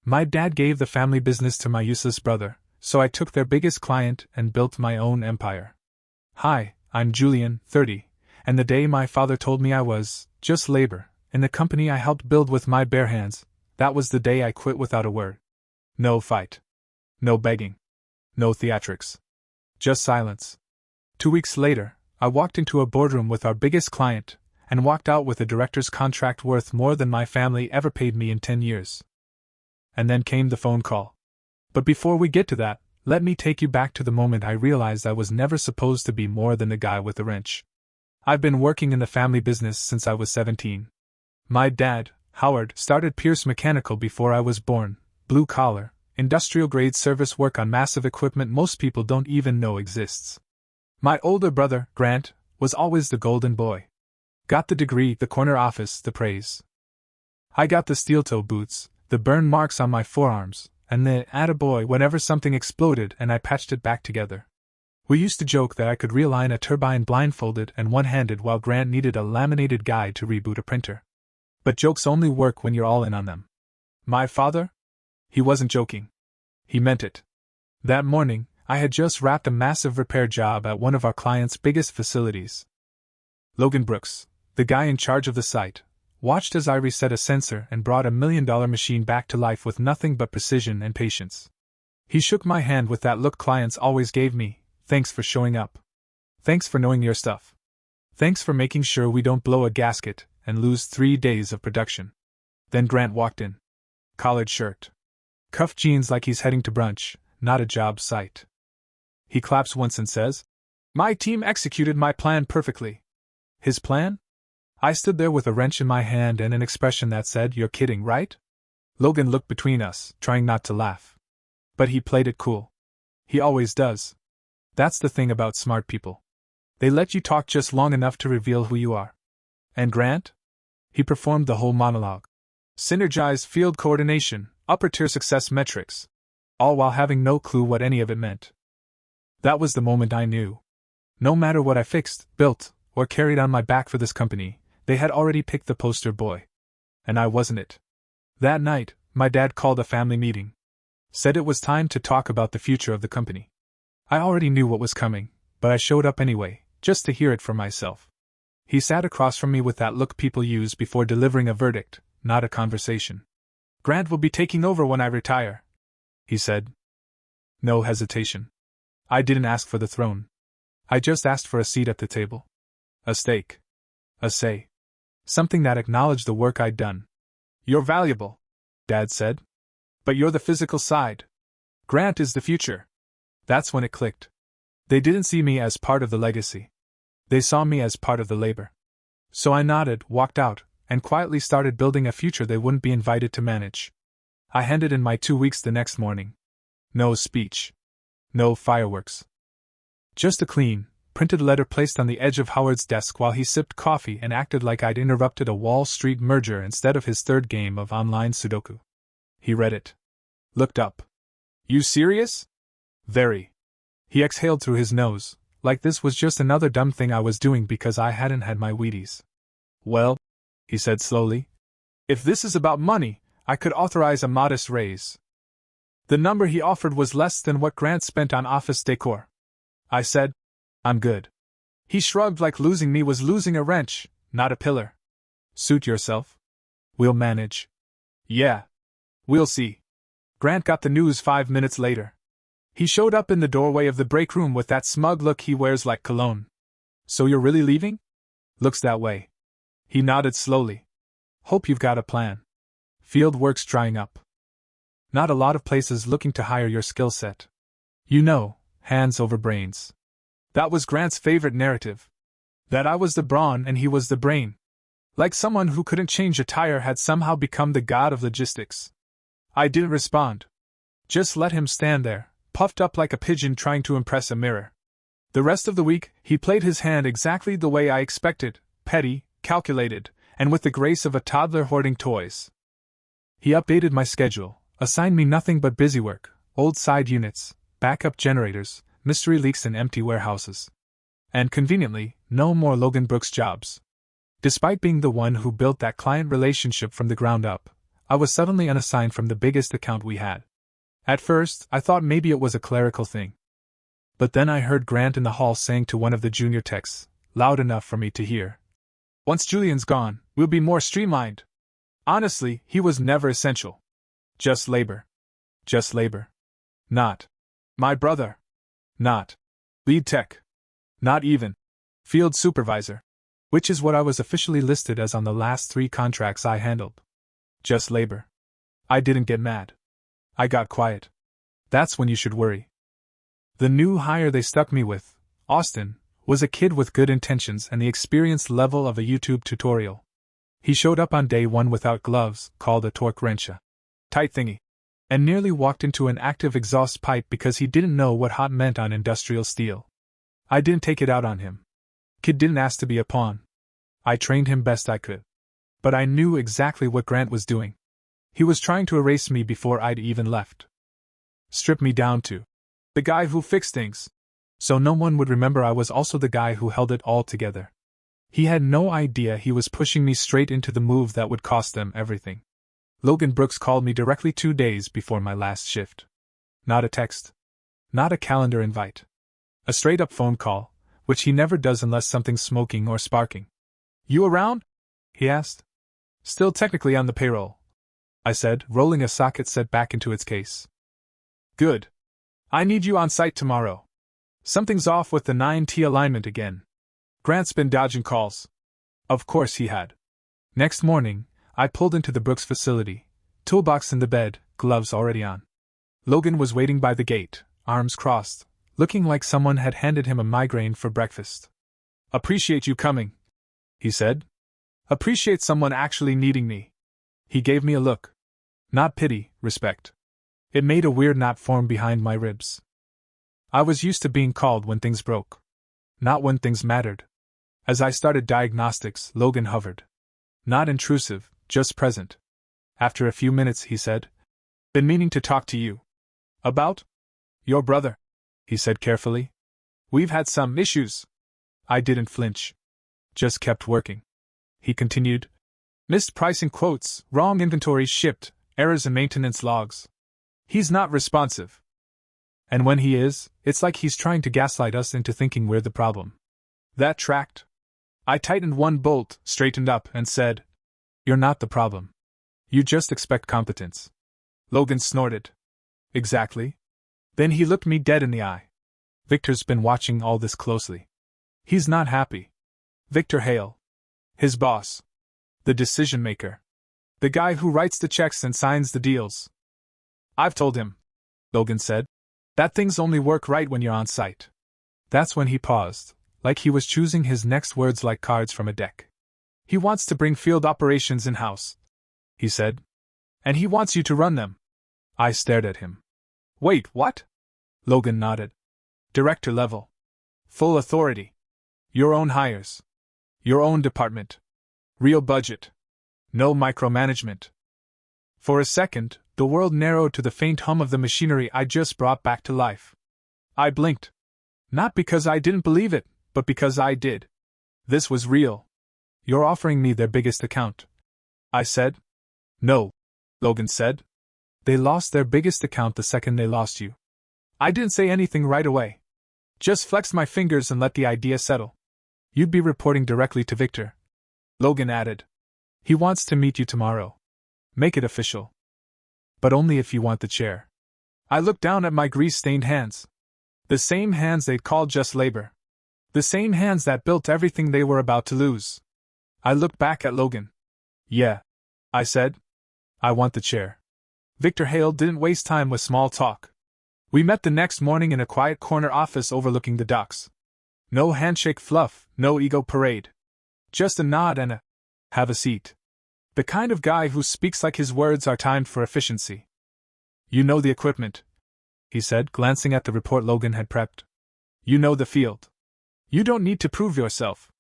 My dad gave the family business to my useless brother, so I took their biggest client and built my own empire. Hi, I'm Julian, 30, and the day my father told me I was just labor in the company I helped build with my bare hands, that was the day I quit without a word. No fight. No begging. No theatrics. Just silence. 2 weeks later, I walked into a boardroom with our biggest client, and walked out with a director's contract worth more than my family ever paid me in 10 years. And then came the phone call. But before we get to that, let me take you back to the moment I realized I was never supposed to be more than the guy with the wrench. I've been working in the family business since I was 17. My dad, Howard, started Pierce Mechanical before I was born, blue-collar, industrial-grade service work on massive equipment most people don't even know exists. My older brother, Grant, was always the golden boy. Got the degree, the corner office, the praise. I got the steel-toe boots, the burn marks on my forearms, and the attaboy whenever something exploded and I patched it back together. We used to joke that I could realign a turbine blindfolded and one-handed while Grant needed a laminated guide to reboot a printer. But jokes only work when you're all in on them. My father? He wasn't joking. He meant it. That morning, I had just wrapped a massive repair job at one of our clients' biggest facilities. Logan Brooks, the guy in charge of the site, watched as I reset a sensor and brought $1 million machine back to life with nothing but precision and patience. He shook my hand with that look clients always gave me. Thanks for showing up. Thanks for knowing your stuff. Thanks for making sure we don't blow a gasket and lose 3 days of production. Then Grant walked in. Collared shirt. Cuffed jeans like he's heading to brunch, not a job site. He claps once and says, "My team executed my plan perfectly." His plan? I stood there with a wrench in my hand and an expression that said, "You're kidding, right?" Logan looked between us, trying not to laugh. But he played it cool. He always does. That's the thing about smart people. They let you talk just long enough to reveal who you are. And Grant? He performed the whole monologue. Synergized field coordination, upper-tier success metrics. All while having no clue what any of it meant. That was the moment I knew. No matter what I fixed, built, or carried on my back for this company, they had already picked the poster boy. And I wasn't it. That night, my dad called a family meeting. Said it was time to talk about the future of the company. I already knew what was coming, but I showed up anyway, just to hear it for myself. He sat across from me with that look people use before delivering a verdict, not a conversation. "Grant will be taking over when I retire," he said. No hesitation. I didn't ask for the throne. I just asked for a seat at the table. A stake. A say. Something that acknowledged the work I'd done. "You're valuable," Dad said. "But you're the physical side. Grant is the future." That's when it clicked. They didn't see me as part of the legacy. They saw me as part of the labor. So I nodded, walked out, and quietly started building a future they wouldn't be invited to manage. I handed in my 2 weeks the next morning. No speech. No fireworks. Just a clean, printed letter placed on the edge of Howard's desk while he sipped coffee and acted like I'd interrupted a Wall Street merger instead of his third game of online Sudoku. He read it. Looked up. "You serious?" "Very." He exhaled through his nose, like this was just another dumb thing I was doing because I hadn't had my Wheaties. "Well," he said slowly, "if this is about money, I could authorize a modest raise." The number he offered was less than what Grant spent on office decor. I said, "I'm good." He shrugged like losing me was losing a wrench, not a pillar. "Suit yourself. We'll manage." "Yeah. We'll see." Grant got the news 5 minutes later. He showed up in the doorway of the break room with that smug look he wears like cologne. "So you're really leaving?" "Looks that way." He nodded slowly. "Hope you've got a plan. Field work's drying up. Not a lot of places looking to hire your skill set. You know, hands over brains." That was Grant's favorite narrative. That I was the brawn and he was the brain. Like someone who couldn't change a tire had somehow become the god of logistics. I didn't respond. Just let him stand there, puffed up like a pigeon trying to impress a mirror. The rest of the week, he played his hand exactly the way I expected, petty, calculated, and with the grace of a toddler hoarding toys. He updated my schedule, assigned me nothing but busy work, old side units, backup generators, mystery leaks and empty warehouses. And conveniently, no more Logan Brooks jobs. Despite being the one who built that client relationship from the ground up, I was suddenly unassigned from the biggest account we had. At first, I thought maybe it was a clerical thing. But then I heard Grant in the hall saying to one of the junior techs, loud enough for me to hear, "Once Julian's gone, we'll be more streamlined." Honestly, he was never essential. Just labor. Just labor. Not my brother. Not lead tech. Not even field supervisor. Which is what I was officially listed as on the last 3 contracts I handled. Just labor. I didn't get mad. I got quiet. That's when you should worry. The new hire they stuck me with, Austin, was a kid with good intentions and the experience level of a YouTube tutorial. He showed up on day 1 without gloves, called a torque wrench a tight thingy, and nearly walked into an active exhaust pipe because he didn't know what hot meant on industrial steel. I didn't take it out on him. Kid didn't ask to be a pawn. I trained him best I could. But I knew exactly what Grant was doing. He was trying to erase me before I'd even left. Strip me down to the guy who fixed things, so no one would remember I was also the guy who held it all together. He had no idea he was pushing me straight into the move that would cost them everything. Logan Brooks called me directly 2 days before my last shift. Not a text. Not a calendar invite. A straight-up phone call, which he never does unless something's smoking or sparking. "You around?" he asked. "Still technically on the payroll," I said, rolling a socket set back into its case. "Good. I need you on site tomorrow. Something's off with the 9T alignment again. Grant's been dodging calls." Of course he had. Next morning, I pulled into the Brooks facility, toolbox in the bed, gloves already on. Logan was waiting by the gate, arms crossed, looking like someone had handed him a migraine for breakfast. "Appreciate you coming," he said. "Appreciate someone actually needing me." He gave me a look. Not pity, respect. It made a weird knot form behind my ribs. I was used to being called when things broke. Not when things mattered. As I started diagnostics, Logan hovered. Not intrusive, just present. After a few minutes, he said, "Been meaning to talk to you." "About?" "Your brother," he said carefully. "We've had some issues." I didn't flinch. Just kept working. He continued, "Missed pricing quotes, wrong inventory shipped, errors in maintenance logs. He's not responsive. And when he is, it's like he's trying to gaslight us into thinking we're the problem." That tracked. I tightened one bolt, straightened up, and said, "You're not the problem. You just expect competence." Logan snorted. "Exactly." Then he looked me dead in the eye. "Victor's been watching all this closely. He's not happy. Victor Hale. His boss. The decision maker. The guy who writes the checks and signs the deals. I've told him," Logan said, "that things only work right when you're on site." That's when he paused, like he was choosing his next words like cards from a deck. "He wants to bring field operations in-house," he said. "And he wants you to run them." I stared at him. "Wait, what?" Logan nodded. "Director level. Full authority. Your own hires. Your own department. Real budget. No micromanagement." For a second, the world narrowed to the faint hum of the machinery I just brought back to life. I blinked. Not because I didn't believe it, but because I did. This was real. "You're offering me their biggest account," I said. "No," Logan said. "They lost their biggest account the second they lost you." I didn't say anything right away. Just flexed my fingers and let the idea settle. "You'd be reporting directly to Victor," Logan added. "He wants to meet you tomorrow. Make it official. But only if you want the chair." I looked down at my grease-stained hands. The same hands they'd called just labor. The same hands that built everything they were about to lose. I looked back at Logan. "Yeah," I said. "I want the chair." Victor Hale didn't waste time with small talk. We met the next morning in a quiet corner office overlooking the docks. No handshake fluff, no ego parade. Just a nod and a, "Have a seat." The kind of guy who speaks like his words are timed for efficiency. "You know the equipment," he said, glancing at the report Logan had prepped. "You know the field. You don't need to prove yourself.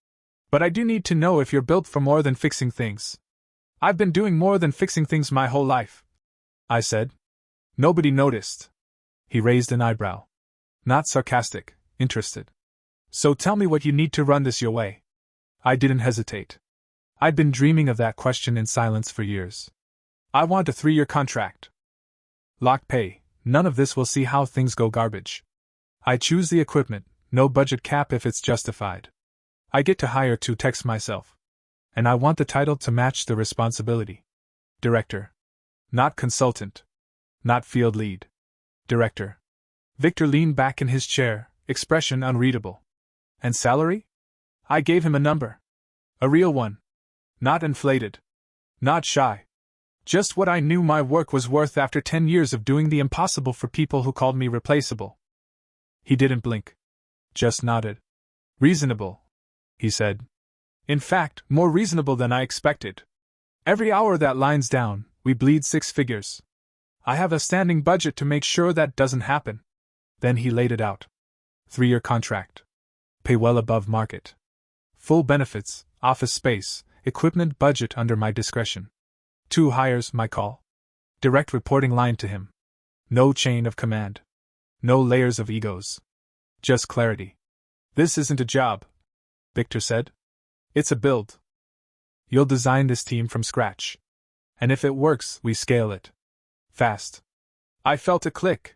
But I do need to know if you're built for more than fixing things." "I've been doing more than fixing things my whole life," I said. Nobody noticed. He raised an eyebrow. Not sarcastic, interested. "So tell me what you need to run this your way." I didn't hesitate. I'd been dreaming of that question in silence for years. I want a 3-year contract. Locked pay, none of this will see how things go garbage. I choose the equipment, no budget cap if it's justified. I get to hire 2 techs myself. And I want the title to match the responsibility. Director. Not consultant. Not field lead. Director. Victor leaned back in his chair, expression unreadable. And salary? I gave him a number. A real one. Not inflated. Not shy. Just what I knew my work was worth after 10 years of doing the impossible for people who called me replaceable. He didn't blink. Just nodded. Reasonable, he said. In fact, more reasonable than I expected. Every hour that line's down, we bleed 6 figures. I have a standing budget to make sure that doesn't happen. Then he laid it out. 3-year contract. Pay well above market. Full benefits, office space, equipment budget under my discretion. 2 hires my call. Direct reporting line to him. No chain of command. No layers of egos. Just clarity. This isn't a job, Victor said. It's a build. You'll design this team from scratch. And if it works, we scale it. Fast. I felt a click.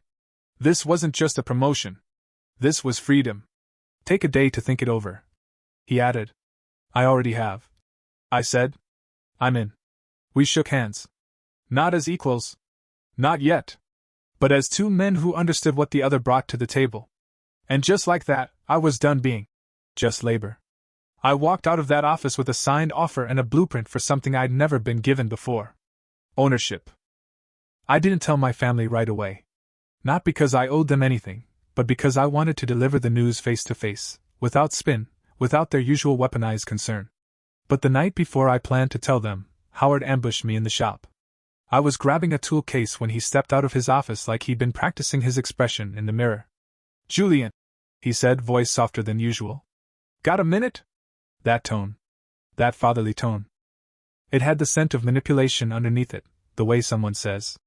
This wasn't just a promotion. This was freedom. Take a day to think it over. He added. I already have. I said. I'm in. We shook hands. Not as equals. Not yet. But as 2 men who understood what the other brought to the table. And just like that, I was done being just labor. I walked out of that office with a signed offer and a blueprint for something I'd never been given before. Ownership. I didn't tell my family right away. Not because I owed them anything, but because I wanted to deliver the news face to face, without spin, without their usual weaponized concern. But the night before I planned to tell them, Howard ambushed me in the shop. I was grabbing a tool case when he stepped out of his office like he'd been practicing his expression in the mirror. Julian, he said, voice softer than usual. Got a minute? That tone. That fatherly tone. It had the scent of manipulation underneath it, the way someone says,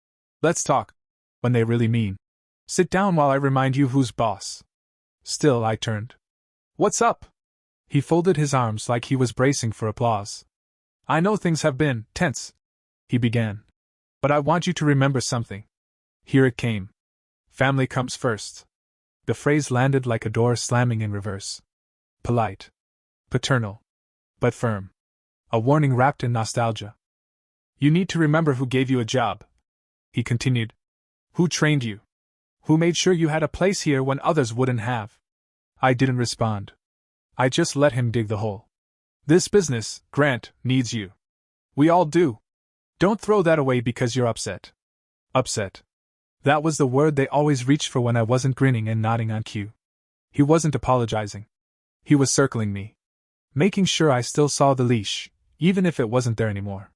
let's talk, when they really mean, sit down while I remind you who's boss. Still, I turned. What's up? He folded his arms like he was bracing for applause. I know things have been tense, he began. But I want you to remember something. Here it came. Family comes first. The phrase landed like a door slamming in reverse. Polite. Paternal. But firm. A warning wrapped in nostalgia. You need to remember who gave you a job, he continued. Who trained you? Who made sure you had a place here when others wouldn't have? I didn't respond. I just let him dig the hole. This business, Grant, needs you. We all do. Don't throw that away because you're upset. Upset. That was the word they always reached for when I wasn't grinning and nodding on cue. He wasn't apologizing. He was circling me. Making sure I still saw the leash, even if it wasn't there anymore.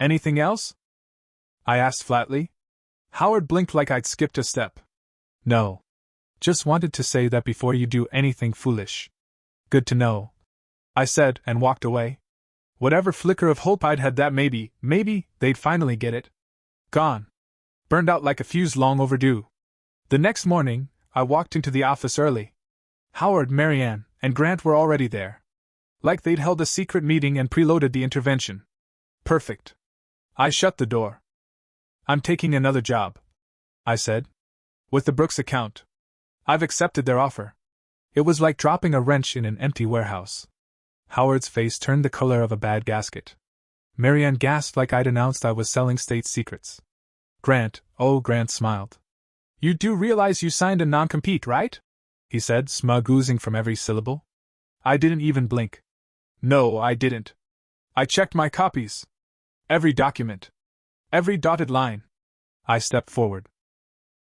Anything else? I asked flatly. Howard blinked like I'd skipped a step. No. Just wanted to say that before you do anything foolish. Good to know, I said, and walked away. Whatever flicker of hope I'd had that maybe, they'd finally get it. Gone. Burned out like a fuse long overdue. The next morning, I walked into the office early. Howard, Marianne, and Grant were already there. Like they'd held a secret meeting and preloaded the intervention. Perfect. I shut the door. I'm taking another job, I said. With the Brooks account. I've accepted their offer. It was like dropping a wrench in an empty warehouse. Howard's face turned the color of a bad gasket. Marianne gasped like I'd announced I was selling state secrets. Grant smiled. You do realize you signed a non-compete, right? He said, smug oozing from every syllable. I didn't even blink. No, I didn't. I checked my copies. Every document. Every dotted line. I stepped forward.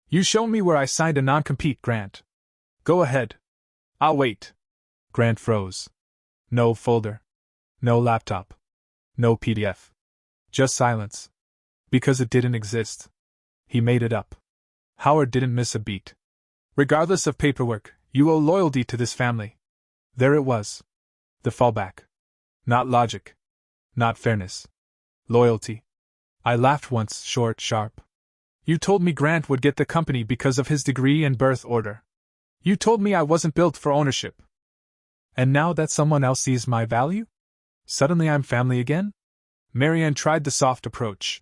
You show me where I signed a non-compete, Grant. Go ahead. I'll wait. Grant froze. No folder. No laptop. No PDF. Just silence. Because it didn't exist. He made it up. Howard didn't miss a beat. Regardless of paperwork, you owe loyalty to this family. There it was. The fallback. Not logic. Not fairness. Loyalty. I laughed once, short, sharp. You told me Grant would get the company because of his degree and birth order. You told me I wasn't built for ownership. And now that someone else sees my value? Suddenly I'm family again? Marianne tried the soft approach.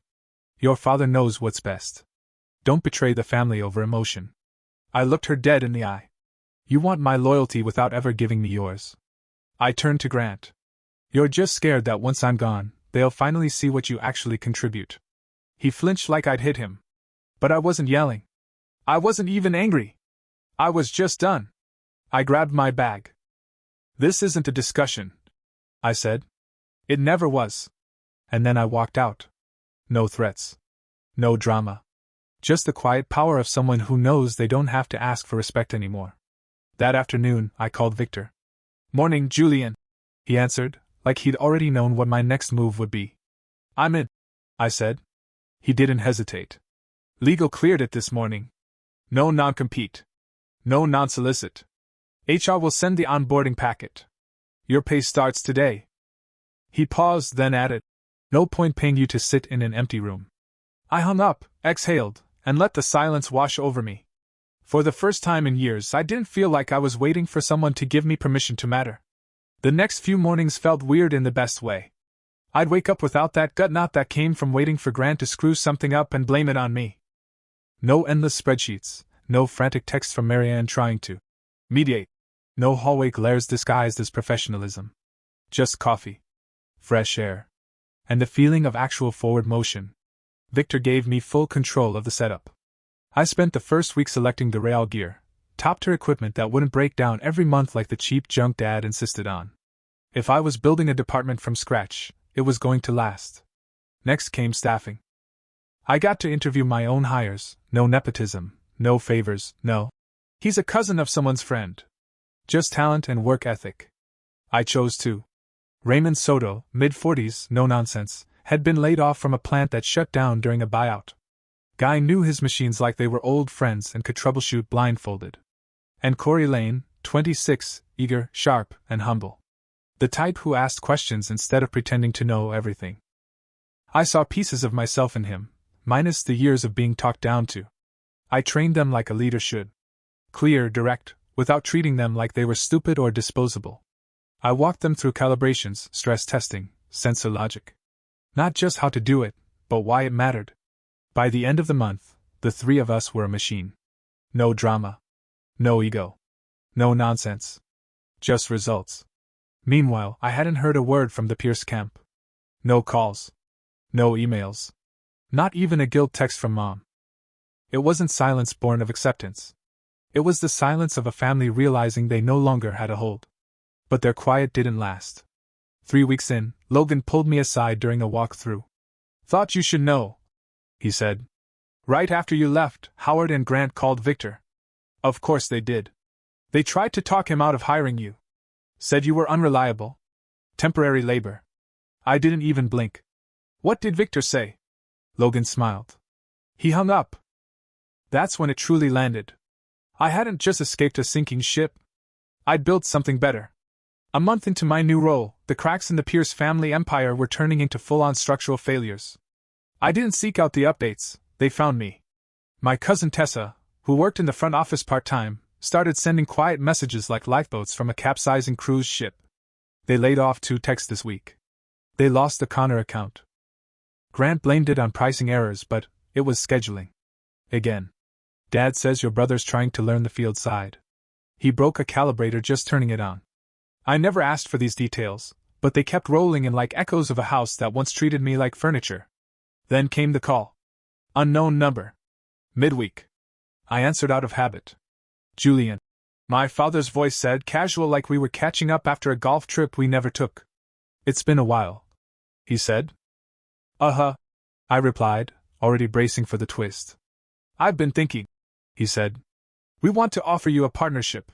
Your father knows what's best. Don't betray the family over emotion. I looked her dead in the eye. You want my loyalty without ever giving me yours. I turned to Grant. You're just scared that once I'm gone, they'll finally see what you actually contribute. He flinched like I'd hit him. But I wasn't yelling. I wasn't even angry. I was just done. I grabbed my bag. This isn't a discussion, I said. It never was. And then I walked out. No threats. No drama. Just the quiet power of someone who knows they don't have to ask for respect anymore. That afternoon, I called Victor. Morning, Julian, he answered, like he'd already known what my next move would be. I'm in, I said. He didn't hesitate. Legal cleared it this morning. No non-compete. No non-solicit. HR will send the onboarding packet. Your pay starts today. He paused, then added, no point paying you to sit in an empty room. I hung up, exhaled, and let the silence wash over me. For the first time in years, I didn't feel like I was waiting for someone to give me permission to matter. The next few mornings felt weird in the best way. I'd wake up without that gut knot that came from waiting for Grant to screw something up and blame it on me. No endless spreadsheets, no frantic texts from Marianne trying to mediate, no hallway glares disguised as professionalism. Just coffee, fresh air, and the feeling of actual forward motion. Victor gave me full control of the setup. I spent the first week selecting the rail gear, top-tier equipment that wouldn't break down every month like the cheap junk Dad insisted on. If I was building a department from scratch, it was going to last. Next came staffing. I got to interview my own hires, no nepotism, no favors, no. He's a cousin of someone's friend. Just talent and work ethic. I chose two. Raymond Soto, mid-40s, no nonsense, had been laid off from a plant that shut down during a buyout. Guy knew his machines like they were old friends and could troubleshoot blindfolded. And Corey Lane, 26, eager, sharp, and humble. The type who asked questions instead of pretending to know everything. I saw pieces of myself in him, minus the years of being talked down to. I trained them like a leader should. Clear, direct, without treating them like they were stupid or disposable. I walked them through calibrations, stress testing, sensor logic. Not just how to do it, but why it mattered. By the end of the month, the three of us were a machine. No drama. No ego. No nonsense. Just results. Meanwhile, I hadn't heard a word from the Pierce camp. No calls. No emails. Not even a guilt text from Mom. It wasn't silence born of acceptance. It was the silence of a family realizing they no longer had a hold. But their quiet didn't last. 3 weeks in, Logan pulled me aside during a walk-through. Thought you should know, he said. Right after you left, Howard and Grant called Victor. Of course they did. They tried to talk him out of hiring you. Said you were unreliable. Temporary labor. I didn't even blink. What did Victor say? Logan smiled. He hung up. That's when it truly landed. I hadn't just escaped a sinking ship. I'd built something better. A month into my new role, the cracks in the Pierce family empire were turning into full-on structural failures. I didn't seek out the updates, they found me. My cousin Tessa, who worked in the front office part-time, started sending quiet messages like lifeboats from a capsizing cruise ship. They laid off 2 techs this week. They lost the Connor account. Grant blamed it on pricing errors, but it was scheduling. Again. Dad says your brother's trying to learn the field side. He broke a calibrator just turning it on. I never asked for these details, but they kept rolling in like echoes of a house that once treated me like furniture. Then came the call. Unknown number. Midweek. I answered out of habit. Julian. My father's voice said, casual like we were catching up after a golf trip we never took. It's been a while, he said. Uh-huh, I replied, already bracing for the twist. I've been thinking, he said. We want to offer you a partnership.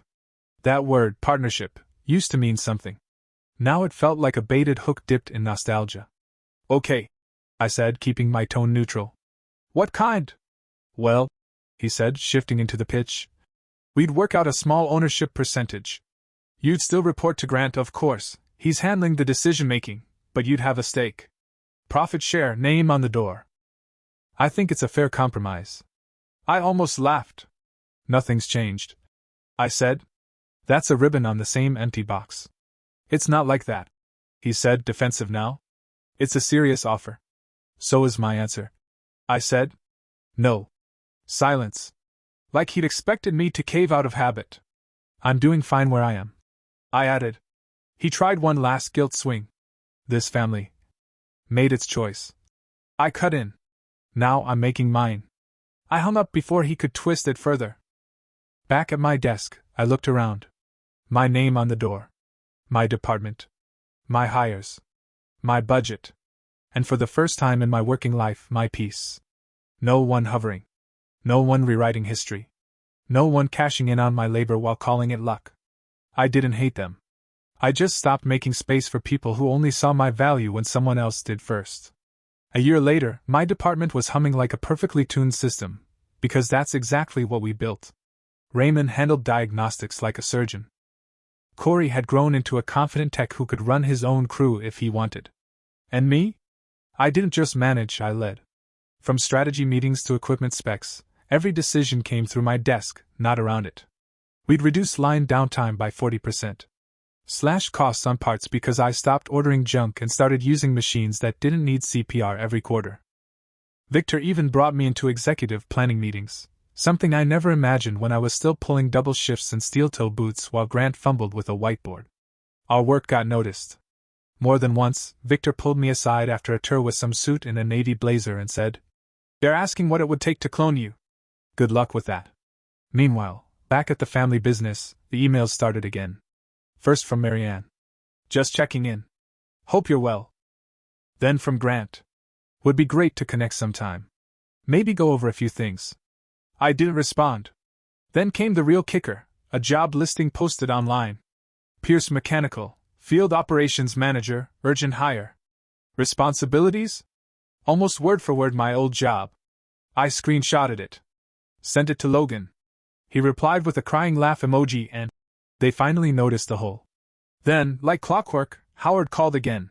That word, partnership, used to mean something. Now it felt like a baited hook dipped in nostalgia. Okay, I said, keeping my tone neutral. What kind? Well, he said, shifting into the pitch. We'd work out a small ownership percentage. You'd still report to Grant, of course. He's handling the decision-making, but you'd have a stake. Profit share, name on the door. I think it's a fair compromise. I almost laughed. Nothing's changed, I said. That's a ribbon on the same empty box. It's not like that, he said, defensive now. It's a serious offer. So is my answer. I said. No. Silence. Like he'd expected me to cave out of habit. I'm doing fine where I am, I added. He tried one last guilt swing. This family made its choice. I cut in. Now I'm making mine. I hung up before he could twist it further. Back at my desk, I looked around. My name on the door. My department. My hires. My budget. And for the first time in my working life, my peace. No one hovering. No one rewriting history. No one cashing in on my labor while calling it luck. I didn't hate them. I just stopped making space for people who only saw my value when someone else did first. A year later, my department was humming like a perfectly tuned system, because that's exactly what we built. Raymond handled diagnostics like a surgeon. Corey had grown into a confident tech who could run his own crew if he wanted. And me? I didn't just manage, I led. From strategy meetings to equipment specs, every decision came through my desk, not around it. We'd reduce line downtime by 40%. Slash costs on parts because I stopped ordering junk and started using machines that didn't need CPR every quarter. Victor even brought me into executive planning meetings, something I never imagined when I was still pulling double shifts in steel-toe boots while Grant fumbled with a whiteboard. Our work got noticed. More than once, Victor pulled me aside after a tour with some suit in a navy blazer and said, "They're asking what it would take to clone you. Good luck with that." Meanwhile, back at the family business, the emails started again. First from Marianne. "Just checking in. Hope you're well." Then from Grant. "Would be great to connect sometime. Maybe go over a few things." I didn't respond. Then came the real kicker, a job listing posted online. Pierce Mechanical, Field Operations Manager, urgent hire. Responsibilities? Almost word for word my old job. I screenshotted it. Sent it to Logan. He replied with a crying laugh emoji and they finally noticed the hole. Then, like clockwork, Howard called again.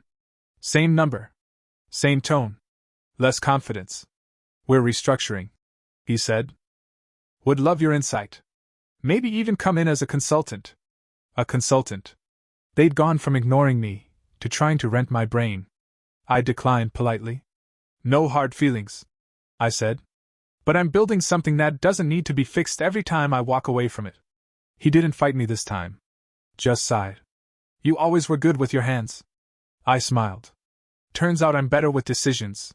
Same number. Same tone. Less confidence. "We're restructuring," he said. "Would love your insight. Maybe even come in as a consultant." A consultant. They'd gone from ignoring me to trying to rent my brain. I declined politely. "No hard feelings," I said. "But I'm building something that doesn't need to be fixed every time I walk away from it." He didn't fight me this time. Just sighed. "You always were good with your hands." I smiled. "Turns out I'm better with decisions."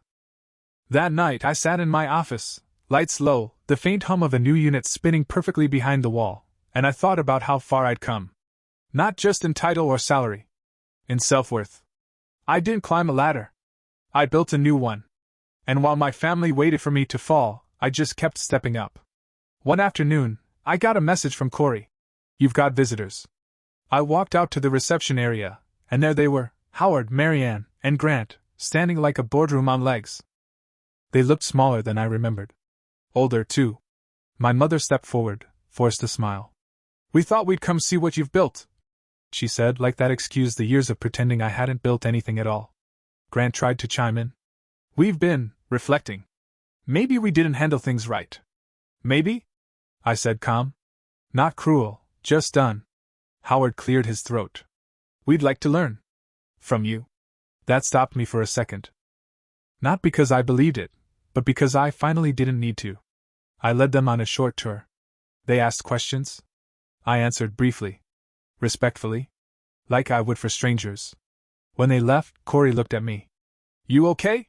That night I sat in my office, lights low, the faint hum of a new unit spinning perfectly behind the wall, and I thought about how far I'd come. Not just in title or salary. In self-worth. I didn't climb a ladder. I built a new one. And while my family waited for me to fall, I just kept stepping up. One afternoon, I got a message from Corey. "You've got visitors." I walked out to the reception area, and there they were, Howard, Marianne, and Grant, standing like a boardroom on legs. They looked smaller than I remembered. Older, too. My mother stepped forward, forced a smile. "We thought we'd come see what you've built," she said, like that excused the years of pretending I hadn't built anything at all. Grant tried to chime in. "We've been reflecting. Maybe we didn't handle things right." "Maybe?" I said, calm. "Not cruel, just done." Howard cleared his throat. "We'd like to learn. From you." That stopped me for a second. Not because I believed it, but because I finally didn't need to. I led them on a short tour. They asked questions. I answered briefly. Respectfully. Like I would for strangers. When they left, Corey looked at me. "You okay?"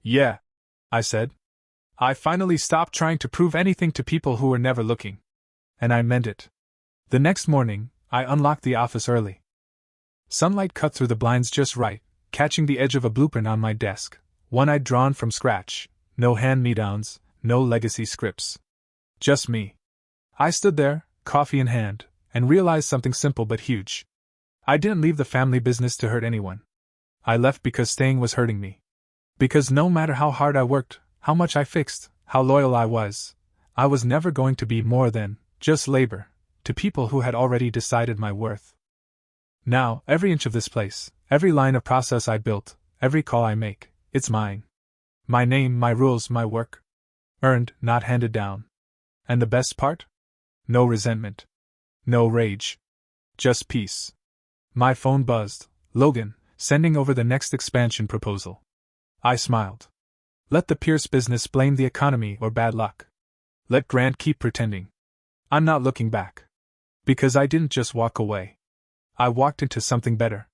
"Yeah," I said. I finally stopped trying to prove anything to people who were never looking. And I meant it. The next morning, I unlocked the office early. Sunlight cut through the blinds just right, catching the edge of a blueprint on my desk, one I'd drawn from scratch. No hand-me-downs, no legacy scripts. Just me. I stood there, coffee in hand, and realized something simple but huge. I didn't leave the family business to hurt anyone. I left because staying was hurting me. Because no matter how hard I worked, how much I fixed, how loyal I was never going to be more than just labor to people who had already decided my worth. Now, every inch of this place, every line of process I built, every call I make, it's mine. My name, my rules, my work. Earned, not handed down. And the best part? No resentment. No rage. Just peace. My phone buzzed. Logan, sending over the next expansion proposal. I smiled. Let the Pierce business blame the economy or bad luck. Let Grant keep pretending. I'm not looking back. Because I didn't just walk away. I walked into something better.